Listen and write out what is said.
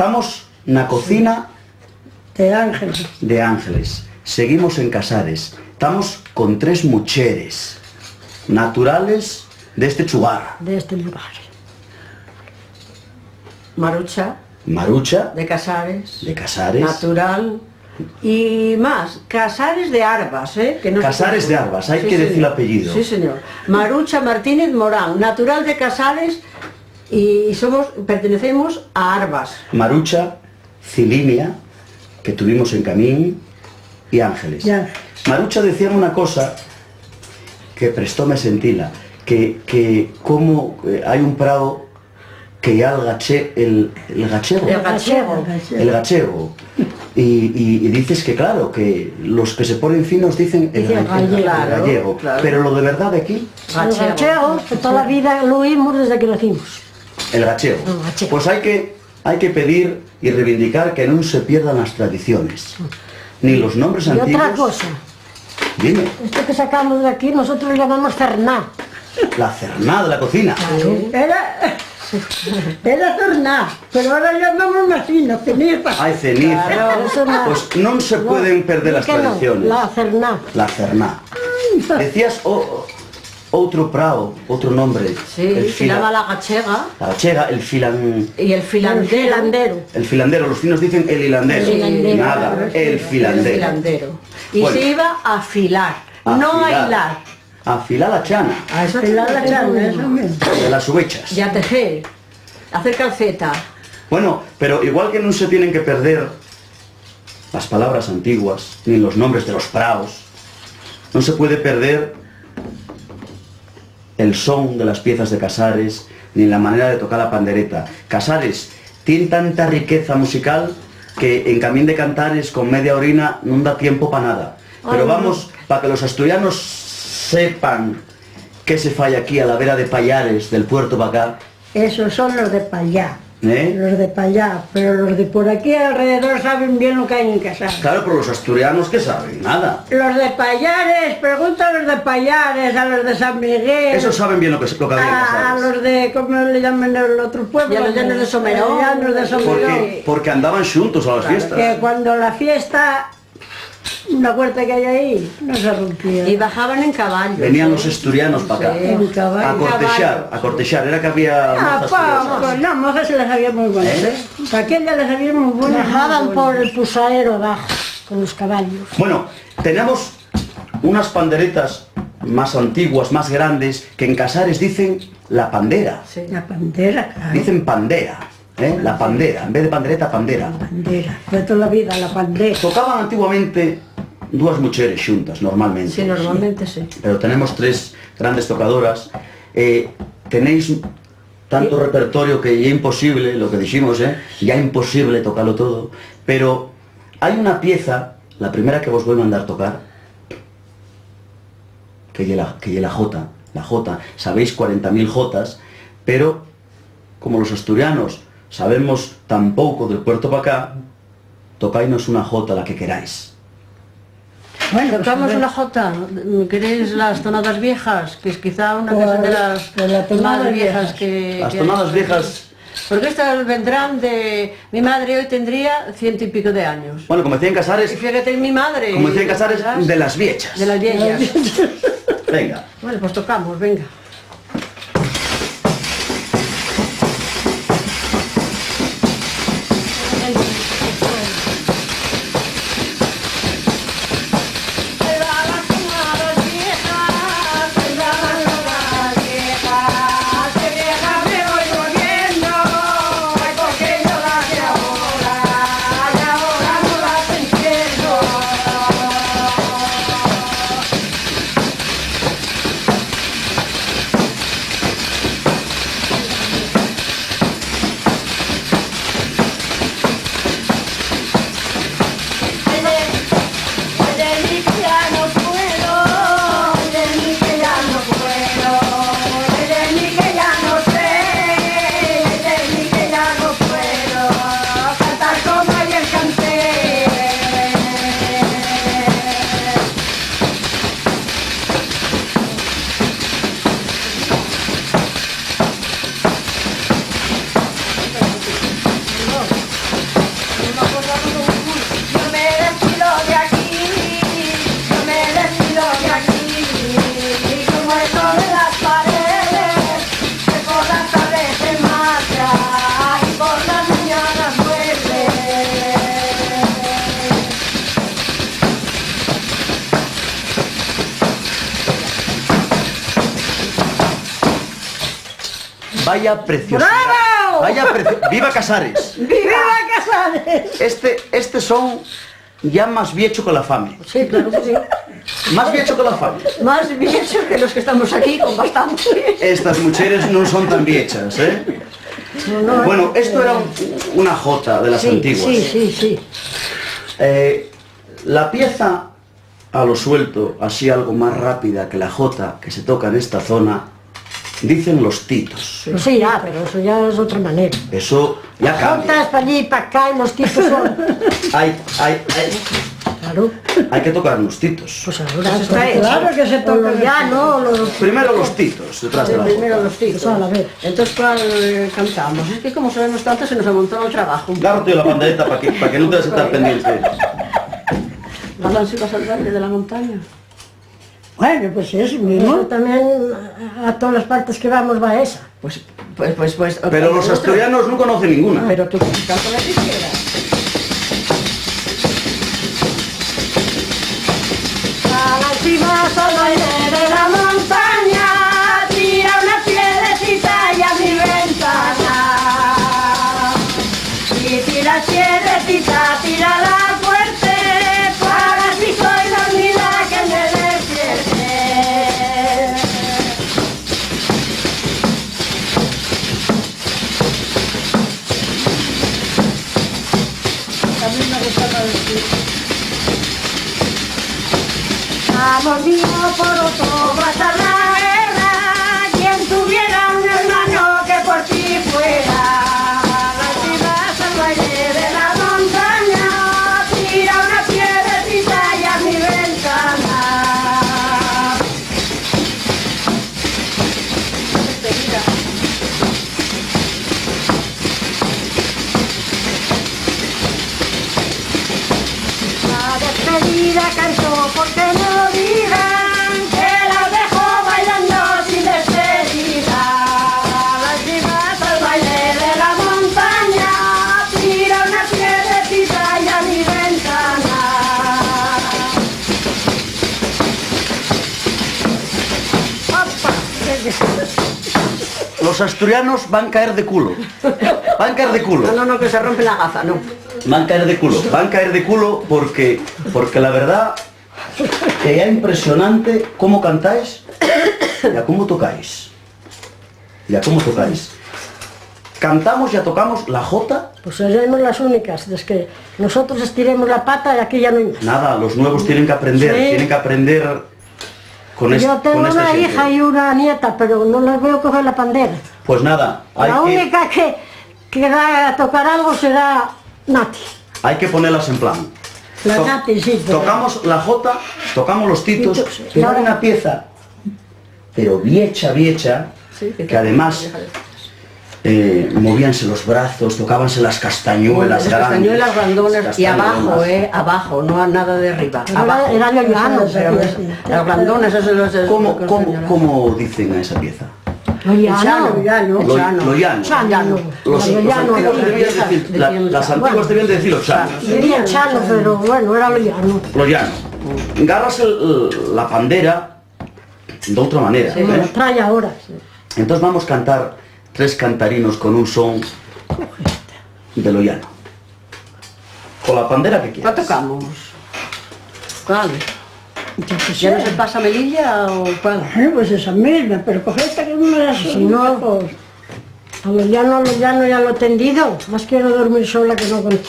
Estamos na cocina De Ángeles. de Ángeles. Seguimos en Casares. Estamos con 3 mujeres naturales de este lugar. De este lugar. Marucha, Marucha, de Casares, de Casares. natural, y más, Casares de Arbas, que no Casares de Arbas, hay que decir el apellido. Sí, señor. Marucha Martínez Morán, natural de Casares, y pertenecemos a Arbas. Marucha, Cilinia, que tuvimos en Camín, y Ángeles. Ya. Marucha decía una cosa que prestóme sentila, que como hay un prado que ya el gachego. El gachego. El gachego. Y dices que claro, que los que se ponen finos dicen el Dice gallego. claro. Pero lo de verdad de aquí, El gachego, que toda la vida lo oímos desde que nacimos. el gachego. El gachego. Pues hay que pedir y reivindicar que no se pierdan las tradiciones, ni los nombres Y antiguos. otra cosa, Dime, esto que sacamos de aquí nosotros le llamamos cerná. la cernada de la cocina. Era cerná, pero ahora llamamos así, no ceniza. Hay ceniza. Claro, eso no. Pues no se pueden perder las ¿Por qué no? tradiciones. La cerná. La cerná. Decías otro prao, otro nombre. Sí, se llama la gachega La gachega, el y el filandero. El filandero, los finos dicen el hilandero. El hilandero, Nada, claro, el El filandero. filandero. Y Bueno. se iba a afilar, no a hilar. Afilar la chana, A eso La chana, eso mismo. de las uvechas. y a tejer, a hacer calceta. Bueno, pero igual que no se tienen que perder las palabras antiguas, ni los nombres de los praos, no se puede perder el son de las piezas de Casares, ni la manera de tocar la pandereta. Casares tiene tanta riqueza musical que en Camín de Cantares con media orina no da tiempo para nada. Pero vamos, para que los asturianos sepan qué se falla aquí a la vera de Payares, del puerto para acá, Esos son los de pa' allá. ¿eh? Los de pa' allá, pero los de por aquí alrededor saben bien lo que hay en Casares. Claro, pero los asturianos, ¿qué saben? Nada. Los de Payares, pregunta a los de Payares, a los de San Miguel, Esos saben bien lo que había en a Casares. los de, ¿cómo le llaman el otro pueblo? Y a los llanos de Somerón. Los llanos de Somerón. Porque andaban juntos a las fiestas. Que cuando la fiesta, una puerta que hay ahí, no se rompía. Y bajaban en caballo. Venían los asturianos para acá. En caballo. A cortejar. Era que había Ah, mozas poco, curiosas. no, monjas se las había muy buenas, ¿Eh? Aquella les había muy buenas. Bajaban por el pusadero abajo, con los caballos. Bueno, tenemos unas panderetas más antiguas, más grandes, que en Casares dicen la pandera. Sí. La bandera, claro. Dicen pandera, ¿eh? La pandera. En vez de pandereta, pandera. La bandera, de toda la vida, la bandera. Tocaban antiguamente dos mujeres juntas, normalmente. Sí, normalmente sí. Pero tenemos 3 grandes tocadoras. Tenéis tanto repertorio que ya imposible, lo que dijimos, ya imposible tocarlo todo. Pero hay una pieza, la primera que vos voy a mandar tocar, que es la Jota. Sabéis 40.000 Jotas, pero como los asturianos sabemos tan poco del puerto para acá, tocáis una Jota, la que queráis. Bueno, Tocamos pues, una jota, ¿queréis las tonadas viejas? Que es quizá una que son de las Pues la tonada más viejas viejas. que... Las que tonadas hay. viejas. Porque estas vendrán de... Mi madre hoy tendría 100 y pico de años. Bueno, como decía en Y Casares, fíjate, mi madre... como decía en Casares, ¿verdad? de las viechas. De las viejas. Venga. Bueno, pues tocamos, venga. Vaya preciosidad. ¡Bravo! ¡Viva Casares! ¡Viva Casares! Este son ya más viecho que la familia. Sí, claro que sí. Más viecho que la familia. Más viejos que los que estamos aquí, con bastante. Estas mujeres no son tan viechas, ¿eh? Bueno, esto era una jota de las antiguas. Sí. La pieza a lo suelto, así algo más rápida que la jota que se toca en esta zona, dicen los titos. Sí, pero eso ya es otra manera. Eso ya Juntas cambia. para allí y para acá y los tipos son... Claro. Hay que tocar los titos. Pues ahora Pues está hecho. Claro que se o toca. los llanos, los... Primero los titos, detrás de la Primero jota. los titos. Pues a ver. Entonces, ¿cuál cantamos? Es que como sabemos tanto, se nos amontona el trabajo. Agárrate la pandereta para que no te des estar pendiente. ¿Vas al baile de la montaña? Bueno, pues eso Eso mismo. también a todas las partes que vamos va esa. Pues. Pero los asturianos no conocen ninguna. Pero tú canta la que quieras. A la cima al baile de la montaña, tira una piedrecita y a mi ventana. Y tira piedrecita, tírala fuerte, para si soy dormida que me despierte. También me gustaba decir. Vamos niño por otro, vas a la guerra, quien tuviera un hermano que por ti fuera. Si vas al baile de la montaña, tira una piedrecita y a mi ventana. La despedida cantó porque no digan que la dejó bailando sin despedida. Si vas al baile de la montaña, tira una piedrecita y a mi ventana. ¡Opa! Los asturianos van a caer de culo. Van a caer de culo. No, que se rompe la gaza, no. Van a caer de culo. Van a caer de culo porque la verdad que ya impresionante cómo cantáis y a cómo tocáis. Y a cómo tocáis. Cantamos y ya tocamos la jota. Pues seremos las únicas, es que nosotros estiremos la pata y aquí ya no hay más. Nada, los nuevos tienen que aprender. Sí. Tienen que aprender con Yo tengo con una gente. hija y una nieta, pero no las veo coger la pandera. Pues nada, La única que va a tocar algo será Nati. hay que ponerlas en plan. La To- Nati, sí. pero- Tocamos la jota, tocamos los titos, Titos, sí. pero hay una pieza, pero viecha, Sí, que además movíanse los brazos, tocábanse las castañuelas Las castañuelas grandes, grandonas las y abajo, castañuelas. abajo, no nada de arriba. Pero Abajo. era lo llano, Pero las grandonas, eso es los ¿Cómo dicen a esa pieza? Lo llano. El llano. Lo llano. Chano. Los Lo llano, antiguos lo debían decir, las antiguas debían de decir los chanos. Diría chano, pero bueno, era lo llano. Lo llano. Agarras la pandera de otra manera. Me lo ¿eh? trae ahora. Entonces vamos a cantar 3 cantarinos con un son de lo llano. Con la pandera que ¿Cuál quieras. tocamos? ¿Cuál? Yo qué ¿Ya no sé. se pasa Melilla o cuál? Bueno, pues esa misma, pero coge esta que no me la Si no- A lo llano ya lo he tendido. Más quiero dormir sola que no contigo.